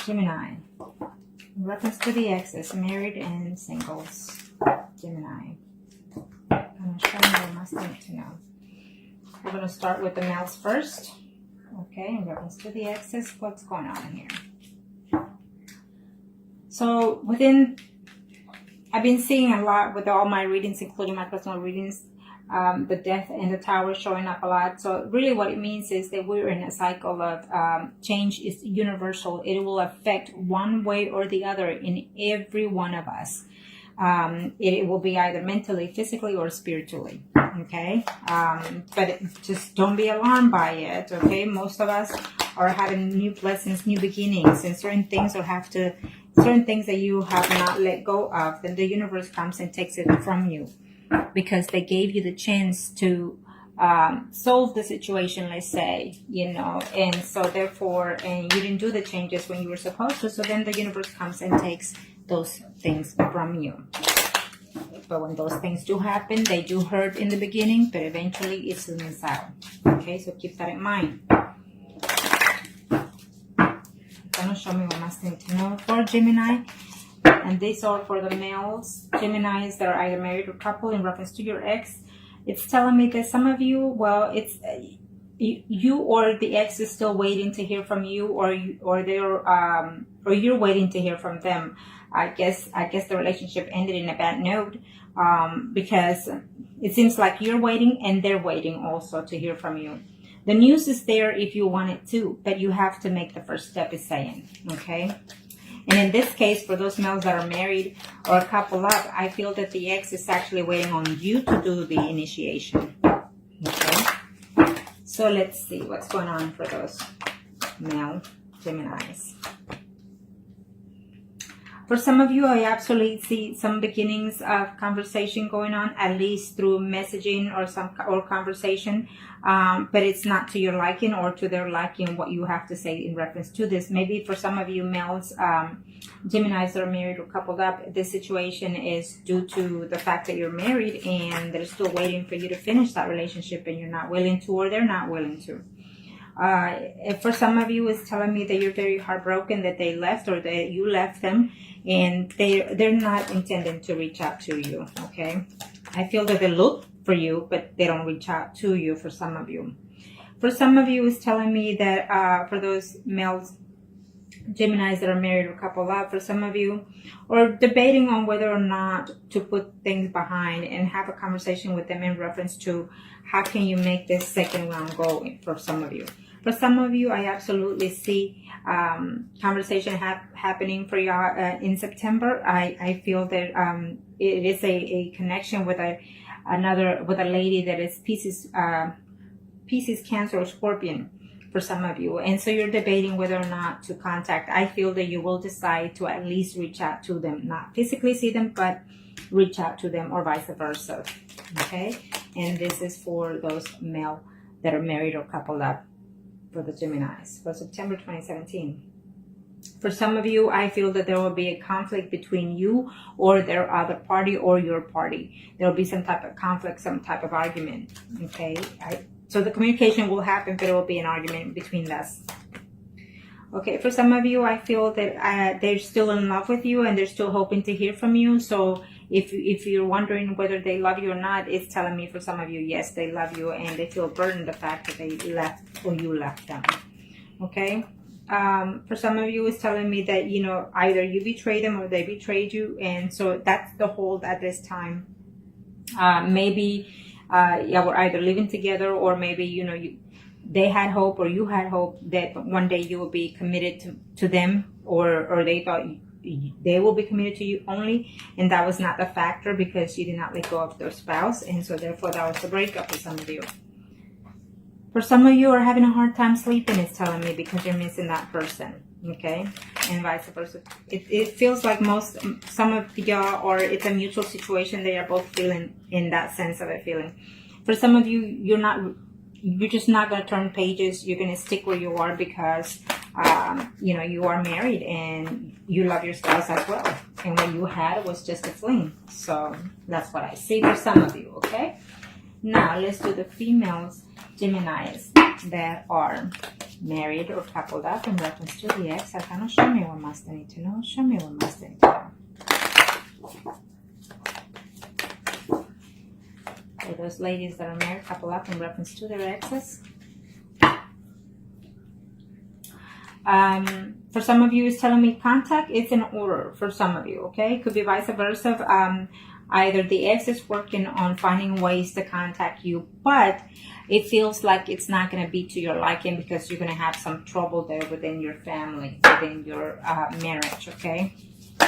Gemini. In reference to the exes, married and singles. Gemini. I'm going to show you what must need to know. We're going to start with the males first. Okay, in reference to the exes, what's going on here? So I've been seeing a lot with all my readings, including my personal readings, the death and the tower showing up a lot. So really what it means is that we're in a cycle of change is universal. It will affect one way or the other in every one of us. It will be either mentally, physically, or spiritually. Okay, but just don't be alarmed by it. Okay, most of us are having new blessings, new beginnings, and certain things that you have not let go of, then the universe comes and takes it from you because they gave you the chance to solve the situation, let's say, and so therefore, and you didn't do the changes when you were supposed to, so then the universe comes and takes those things from you. But when those things do happen, they do hurt in the beginning, but eventually it smooths out. Okay, so keep that in mind. Gonna show me what must need to know for Gemini. And these are for the males, Geminis that are either married or couple in reference to your ex. It's telling me that some of you, well, it's you or the ex is still waiting to hear from you, or you're waiting to hear from them. I guess the relationship ended in a bad note because it seems like you're waiting and they're waiting also to hear from you. The news is there if you want it to, but you have to make the first step, is saying, okay? And in this case, for those males that are married or a couple up, I feel that the ex is actually waiting on you to do the initiation, okay? So let's see what's going on for those male Geminis. For some of you, I absolutely see some beginnings of conversation going on, at least through messaging or conversation, but it's not to your liking or to their liking what you have to say in reference to this. Maybe for some of you males, Geminis that are married or coupled up, this situation is due to the fact that you're married and they're still waiting for you to finish that relationship and you're not willing to, or they're not willing to. For some of you, it's telling me that you're very heartbroken that they left or that you left them, and they're not intending to reach out to you. Okay, I feel that they look for you, but they don't reach out to you. For some of you, it's telling me that for those males, Geminis that are married or coupled up, for some of you, or debating on whether or not to put things behind and have a conversation with them in reference to how can you make this second round go for some of you. For some of you, I absolutely see conversation happening for y'all in September. I feel that it is a connection with a lady that is Pisces, Cancer, or Scorpion for some of you. And so you're debating whether or not to contact. I feel that you will decide to at least reach out to them, not physically see them, but reach out to them or vice versa. Okay? And this is for those male that are married or coupled up for the Geminis for September 2017. For some of you, I feel that there will be a conflict between you or their other party or your party. There will be some type of conflict, some type of argument. Okay? So the communication will happen, but it will be an argument between us. Okay, for some of you, I feel that they're still in love with you and they're still hoping to hear from you. So if you're wondering whether they love you or not, it's telling me for some of you, yes, they love you and they feel burdened the fact that they left or you left them. Okay, for some of you, it's telling me that, either you betrayed them or they betrayed you. And so that's the hold at this time. Maybe we're either living together or maybe, they had hope or you had hope that one day you will be committed to them, or they thought they will be committed to you only, and that was not the factor because you did not let go of their spouse, and so therefore that was the breakup for some of you. For some of you are having a hard time sleeping, it's telling me, because you're missing that person. Okay, and vice versa. It feels like some of y'all, or it's a mutual situation, they are both feeling in that sense of a feeling. For some of you, you're just not going to turn pages. You're going to stick where you are because, you are married and you love your spouse as well. And what you had was just a fling. So that's what I see for some of you, okay? Now, let's do the females, Geminis. that are married or coupled up in reference to the ex. Arcana, show me what must I need to know. Show me what must I need to know. For those ladies that are married, coupled up in reference to their exes. For some of you, it's telling me contact is in order for some of you, okay? Could be vice versa. Either the ex is working on finding ways to contact you, but it feels like it's not going to be to your liking because you're going to have some trouble there within your family, within your marriage, okay?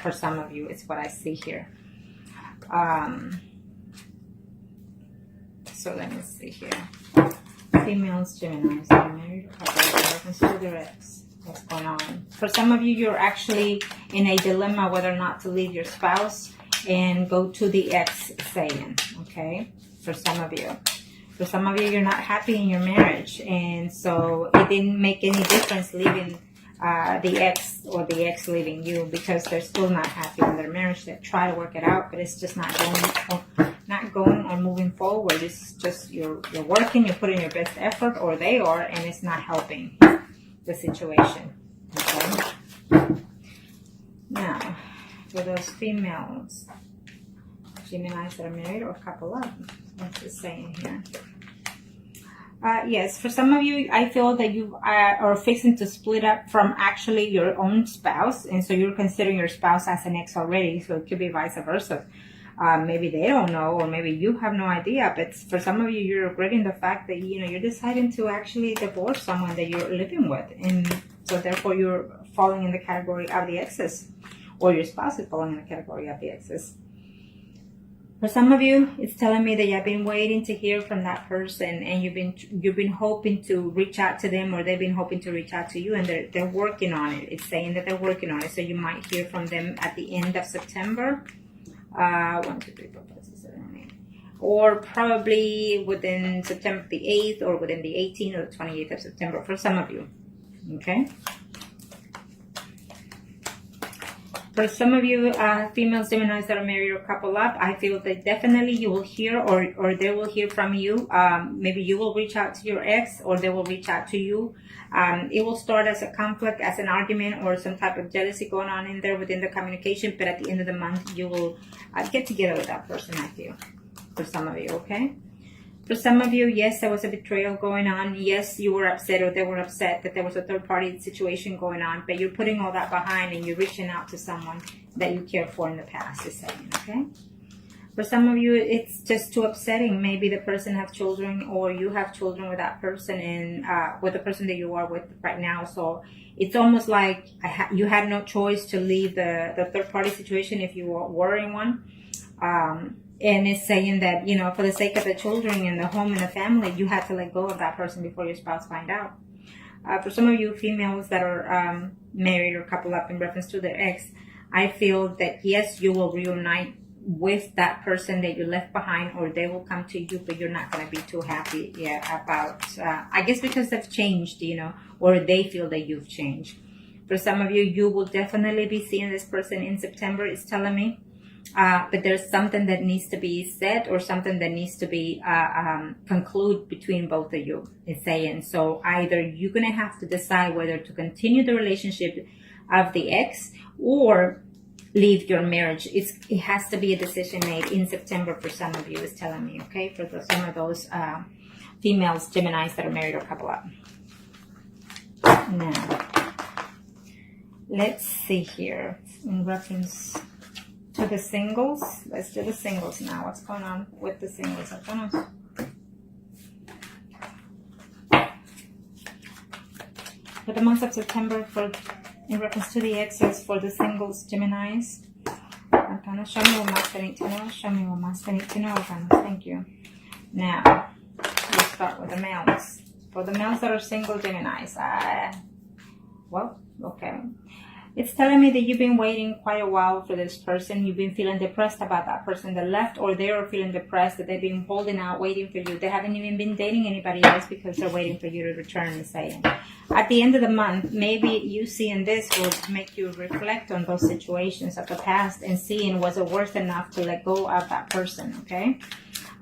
For some of you, it's what I see here. So let me see here. Females, Geminis, that are married or coupled in reference to their ex. What's going on? For some of you, you're actually in a dilemma whether or not to leave your spouse and go to the ex saying, okay? For some of you. For some of you, you're not happy in your marriage. And so it didn't make any difference leaving the ex or the ex leaving you because they're still not happy in their marriage. They try to work it out, but it's just not going or moving forward. It's just you're working, you're putting your best effort, or they are, and it's not helping the situation. Okay. Now, for those females, Geminis that are married or couple up, what's it saying here? Yes, for some of you, I feel that you are fixing to split up from actually your own spouse, and so you're considering your spouse as an ex already. So it could be vice versa. Maybe they don't know, or maybe you have no idea. But for some of you, you're regretting the fact that you're deciding to actually divorce someone that you're living with, and so therefore you're falling in the category of the exes, or your spouse is falling in the category of the exes. For some of you, it's telling me that you've been waiting to hear from that person, and you've been hoping to reach out to them, or they've been hoping to reach out to you, and they're working on it. It's saying that they're working on it, so you might hear from them at the end of September. 1, 2, 3, 4, 5, 6, 7, 8. Or probably within September the 8th, or within the 18th or the 28th of September for some of you. Okay? For some of you, females, Geminis that are married or couple up, I feel that definitely you will hear or they will hear from you. Maybe you will reach out to your ex, or they will reach out to you. It will start as a conflict, as an argument, or some type of jealousy going on in there within the communication. But at the end of the month, you will get together with that person, I feel, for some of you, okay? For some of you, yes, there was a betrayal going on. Yes, you were upset, or they were upset that there was a third-party situation going on. But you're putting all that behind, and you're reaching out to someone that you cared for in the past, is saying, okay? For some of you, it's just too upsetting. Maybe the person has children, or you have children with that person, and with the person that you are with right now. So it's almost like you had no choice to leave the third-party situation if you were in one. And it's saying that, for the sake of the children and the home and the family, you had to let go of that person before your spouse find out. For some of you females that are married or couple up in reference to their ex, I feel that, yes, you will reunite with that person that you left behind, or they will come to you, but you're not going to be too happy about, I guess because they've changed, or they feel that you've changed. For some of you, you will definitely be seeing this person in September, it's telling me. But there's something that needs to be said, or something that needs to be conclude between both of you, it's saying. So either you're going to have to decide whether to continue the relationship of the ex or leave your marriage. It has to be a decision made in September for some of you, it's telling me, okay? For some of those females, Geminis that are married or couple up. Now, let's see here in reference to the singles. Let's do the singles now. What's going on with the singles? For the month of September, in reference to the exes, for the singles, Geminis, Arcana, show me what must I need to know. Show me what must I need to know, Arcana. Thank you. Now, we'll start with the males. For the males that are single, Geminis, okay. It's telling me that you've been waiting quite a while for this person. You've been feeling depressed about that person that left, or they are feeling depressed that they've been holding out, waiting for you. They haven't even been dating anybody else because they're waiting for you to return and say. At the end of the month, maybe you seeing this will make you reflect on those situations of the past and seeing, was it worth enough to let go of that person, okay?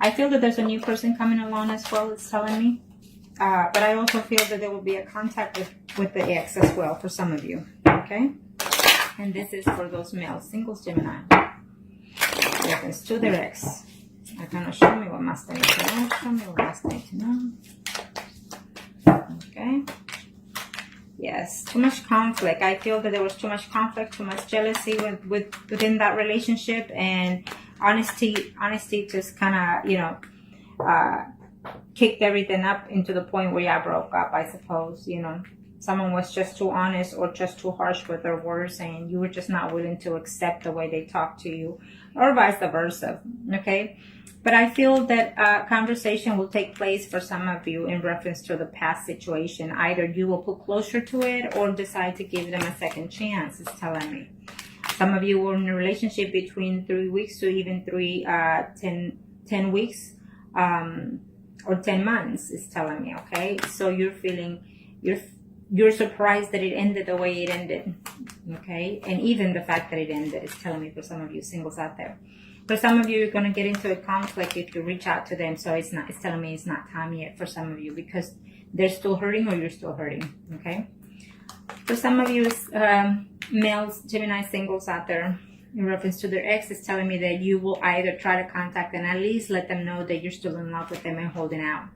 I feel that there's a new person coming along as well, it's telling me. But I also feel that there will be a contact with the ex as well for some of you. Okay? And this is for those male singles, Gemini. Reference to their ex. I cannot show me what must I need to know. Show me what must I need to know. Okay. Yes, too much conflict. I feel that there was too much conflict, too much jealousy within that relationship, and honesty just kind of, you know, kicked everything up into the point where y'all broke up, I suppose. You know, someone was just too honest or just too harsh with their words, and you were just not willing to accept the way they talked to you, or vice versa. Okay. But I feel that conversation will take place for some of you in reference to the past situation. Either you will put closure to it or decide to give them a second chance, it's telling me. Some of you were in a relationship between 3 weeks to even 10 weeks or 10 months, it's telling me, okay? So you're feeling, you're surprised that it ended the way it ended, okay? And even the fact that it ended is telling me for some of you singles out there. For some of you, you're going to get into a conflict if you reach out to them. So it's telling me it's not time yet for some of you because they're still hurting or you're still hurting. Okay. For some of you, males, Gemini singles out there, in reference to their ex, it's telling me that you will either try to contact them, at least let them know that you're still in love with them and holding out.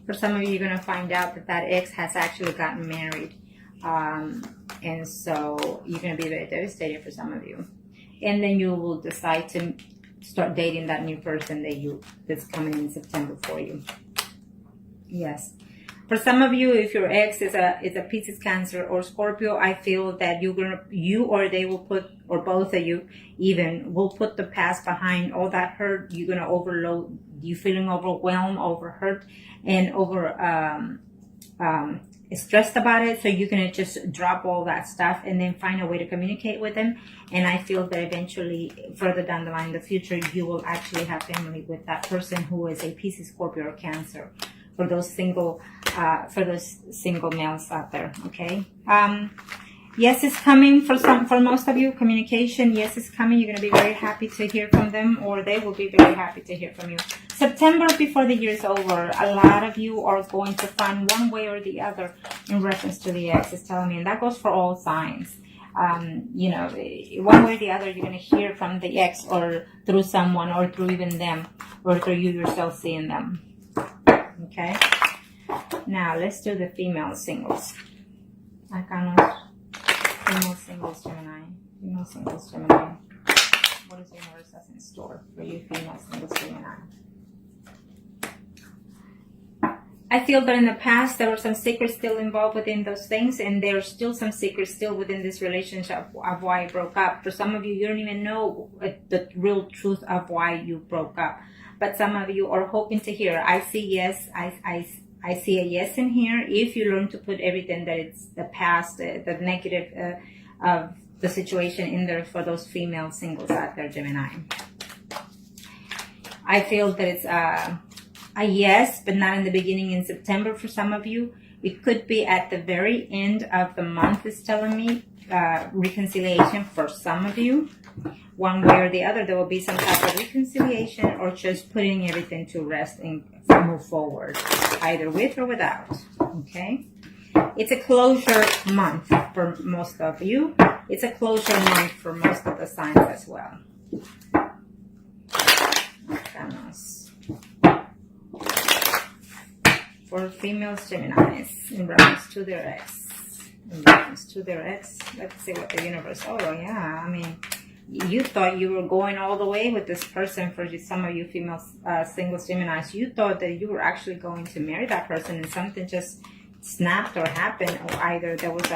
For some of you, you're going to find out that ex has actually gotten married. And so you're going to be very devastated for some of you. And then you will decide to start dating that new person that's coming in September for you. Yes. For some of you, if your ex is a Pisces, Cancer, or Scorpio, I feel that you or they will put, or both of you even, will put the past behind. All that hurt, you're gonna overload. You feeling overwhelmed, overhurt, and stressed about it, so you're gonna just drop all that stuff and then find a way to communicate with them. And I feel that eventually, further down the line in the future, you will actually have family with that person who is a Pisces, Scorpio, or Cancer. For those single males out there, okay. Yes, it's coming for most of you. Communication, yes, it's coming. You're gonna be very happy to hear from them, or they will be very happy to hear from you. September, before the year is over, a lot of you are going to find one way or the other in reference to the ex, is telling me, and that goes for all signs. You know, one way or the other, you're going to hear from the ex, or through someone, or through even them, or through you yourself seeing them. Okay? Now, let's do the female singles. Female singles, Gemini. Female singles, Gemini. What is the universe has in store for you, female singles, Gemini? I feel that in the past there were some secrets still involved within those things, and there are still some secrets still within this relationship of why it broke up. For some of you, you don't even know the real truth of why you broke up. But some of you are hoping to hear. I see yes. I see a yes in here. If you learn to put everything that it's the past, the negative of the situation in there for those female singles out there, Gemini. I feel that it's a yes, but not in the beginning in September for some of you. It could be at the very end of the month, is telling me. Reconciliation for some of you. One way or the other, there will be some type of reconciliation, or just putting everything to rest and move forward, either with or without. Okay? It's a closure month for most of you. It's a closure month for most of the signs as well. For females, Geminis, in reference to their ex. In reference to their ex, let's see what the universe. Oh yeah, I mean, you thought you were going all the way with this person. For some of you female single Geminis, you thought that you were actually going to marry that person, and something just snapped or happened, or either there was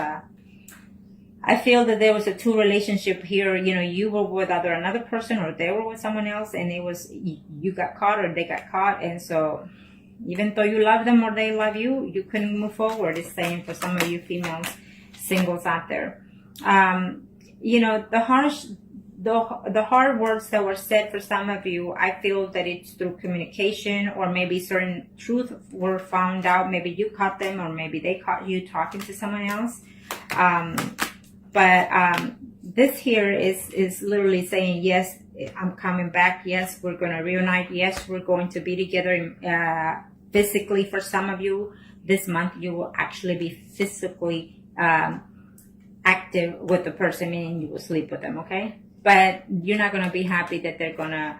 I feel that there was a two relationship here. You know, you were with either another person or they were with someone else, and it was, you got caught or they got caught. And so even though you love them or they love you, you couldn't move forward. It's saying for some of you females singles out there. You know, the hard words that were said for some of you, I feel that it's through communication, or maybe certain truth were found out. Maybe you caught them, or maybe they caught you talking to someone else. But this here is literally saying, yes, I'm coming back. Yes, we're going to reunite. Yes, we're going to be together physically for some of you. this month you will actually be physically active with the person, meaning you will sleep with them, okay? But you're not going to be happy that they're going to,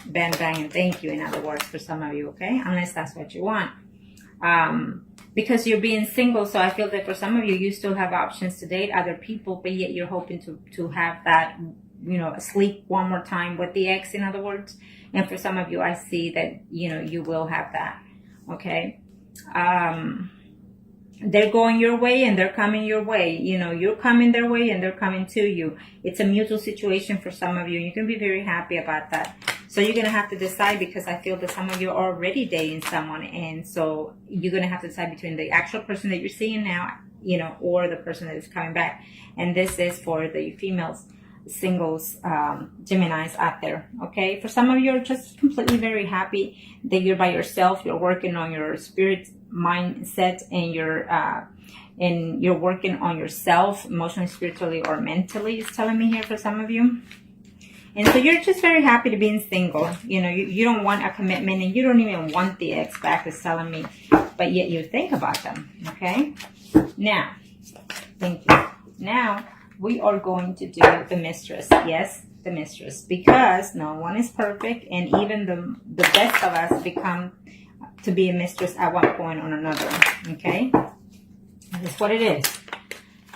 bang, bang, and thank you, in other words, for some of you, okay? Unless that's what you want. Because you're being single, so I feel that for some of you, you still have options to date other people, but yet you're hoping to have that, sleep one more time with the ex, in other words. And for some of you, I see that, you will have that, okay? They're going your way and they're coming your way. You're coming their way and they're coming to you. It's a mutual situation for some of you. You can be very happy about that. So you're going to have to decide, because I feel that some of you are already dating someone. And so you're going to have to decide between the actual person that you're seeing now, or the person that is coming back. And this is for the females, singles, Geminis out there. Okay. For some of you, are just completely very happy that you're by yourself. You're working on your spirit mindset, and you're working on yourself emotionally, spiritually, or mentally, is telling me here for some of you. And so you're just very happy to be single. You don't want a commitment, and you don't even want the ex back, is telling me, but yet you think about them. Okay. Now, thank you. Now we are going to do the mistress. Yes, the mistress, because no one is perfect, and even the best of us become to be a mistress at one point or another. Okay, that's what it is.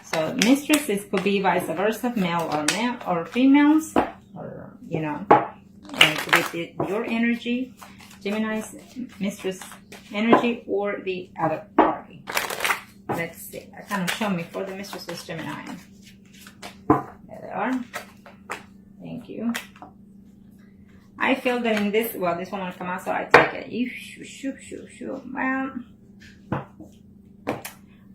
So mistresses could be vice versa, male or females, or and it could be your energy, Gemini's mistress energy, or the other party. Let's see. Kind of show me for the mistresses, Gemini. There they are. Thank you. I feel that in this, well, this one will come out, so I take it. Well,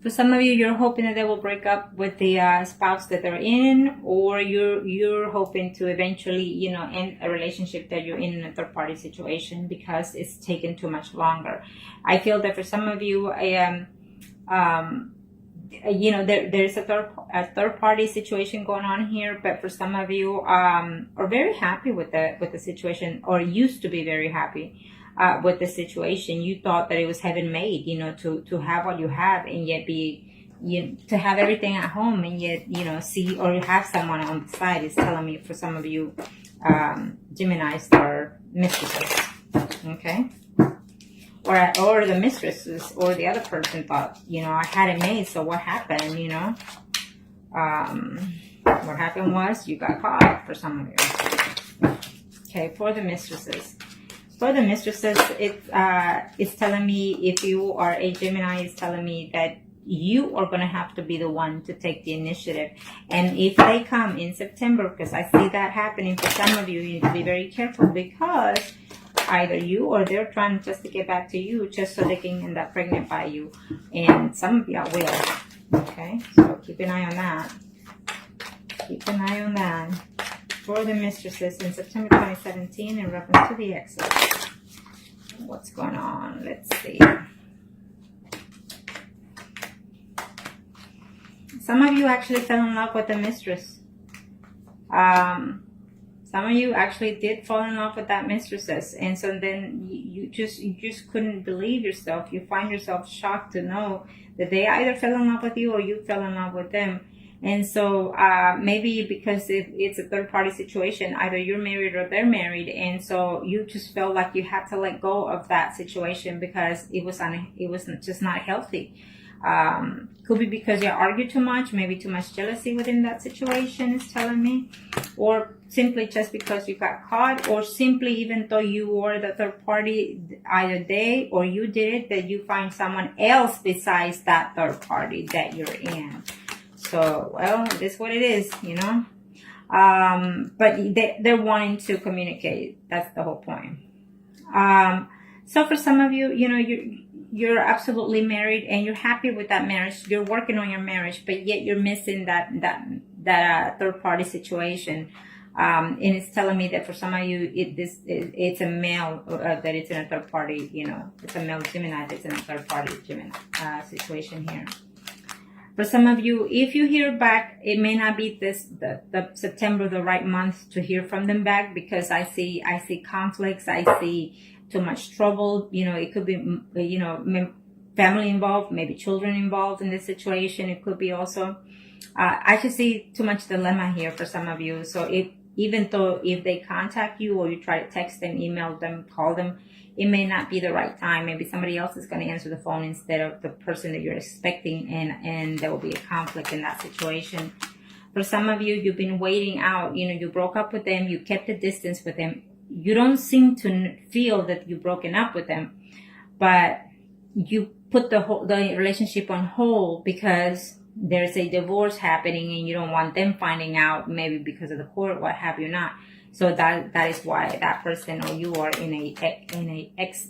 for some of you, you're hoping that they will break up with the spouse that they're in, or you're hoping to eventually, end a relationship that you're in a third-party situation, because it's taken too much longer. I feel that for some of you, there's a third party situation going on here, but for some of you are very happy with the situation, or used to be very happy with the situation. You thought that it was heaven made, to have what you have, and yet to have everything at home, and yet see or have someone on the side, is telling me for some of you Geminis are mistresses. Okay. Or the mistresses, or the other person thought, I had it made, so what happened, what happened was you got caught, for some of you. Okay, for the mistresses. For the mistresses, it's telling me, if you are a Gemini, it's telling me that you are going to have to be the one to take the initiative. And if they come in September, because I see that happening for some of you, you need to be very careful, because either you or they're trying just to get back to you, just so they can end up pregnant by you. And some of y'all will. Okay, so keep an eye on that. Keep an eye on that. For the mistresses in September 2017 in reference to the exes. What's going on? Let's see. Some of you actually fell in love with the mistress. Some of you actually did fall in love with that mistresses, and so then you just couldn't believe yourself. You find yourself shocked to know that they either fell in love with you or you fell in love with them. And so maybe because it's a third party situation, either you're married or they're married, and so you just felt like you had to let go of that situation because it was just not healthy. Could be because you argue too much, maybe too much jealousy within that situation, is telling me, or simply just because you got caught, or simply even though you were the third party, either they or you did it, that you find someone else besides that third party that you're in. So, well, this is what it is, but they're wanting to communicate. That's the whole point. So for some of you, you're absolutely married and you're happy with that marriage. You're working on your marriage, but yet you're missing that third party situation. And it's telling me that for some of you, it's a male that it's in a third party. It's a male Gemini that's in a third party Gemini situation here. For some of you, if you hear back, it may not be the September the right month to hear from them back, because I see conflicts. I see too much trouble. It could be, family involved, maybe children involved in this situation. It could be also. I can see too much dilemma here for some of you. So even though if they contact you or you try to text them, email them, call them, it may not be the right time. Maybe somebody else is going to answer the phone instead of the person that you're expecting, and there will be a conflict in that situation. For some of you, you've been waiting out. You broke up with them, you kept a distance with them. You don't seem to feel that you've broken up with them, but you put the relationship on hold because there's a divorce happening and you don't want them finding out, maybe because of the court, what have you not. So that is why that person or you are in a X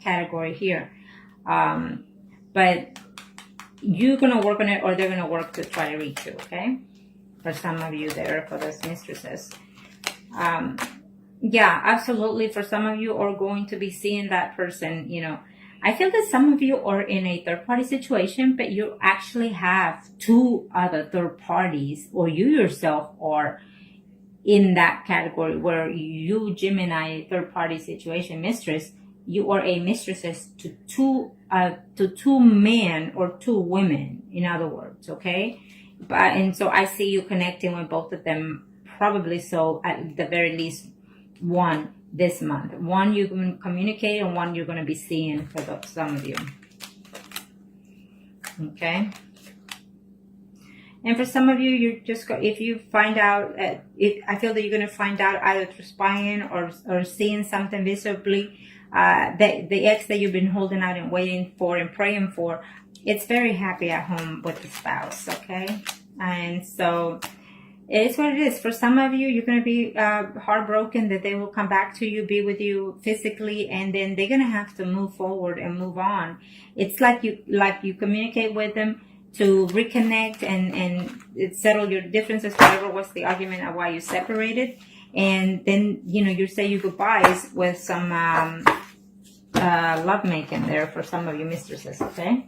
category here. But you're gonna work on it, or they're gonna work to try to reach you. Okay, for some of you there, for those mistresses. Yeah, absolutely. For some of you are going to be seeing that person. I feel that some of you are in a third-party situation, but you actually have two other third parties, or you yourself are in that category where you, Gemini, third-party situation mistress, you are a mistress to two men or two women, in other words, okay? And so I see you connecting with both of them, probably so at the very least one this month. One you're going to communicate, and one you're going to be seeing for some of you. Okay. And for some of you, you're just if you find out, I feel that you're going to find out either through spying or seeing something visibly. The ex that you've been holding out and waiting for and praying for, it's very happy at home with the spouse. Okay. And so it is what it is. For some of you, you're going to be heartbroken that they will come back to you, be with you physically, and then they're going to have to move forward and move on. It's like you communicate with them to reconnect and settle your differences, whatever was the argument of why you separated. And then, you say your goodbyes with some love making there for some of you mistresses, okay?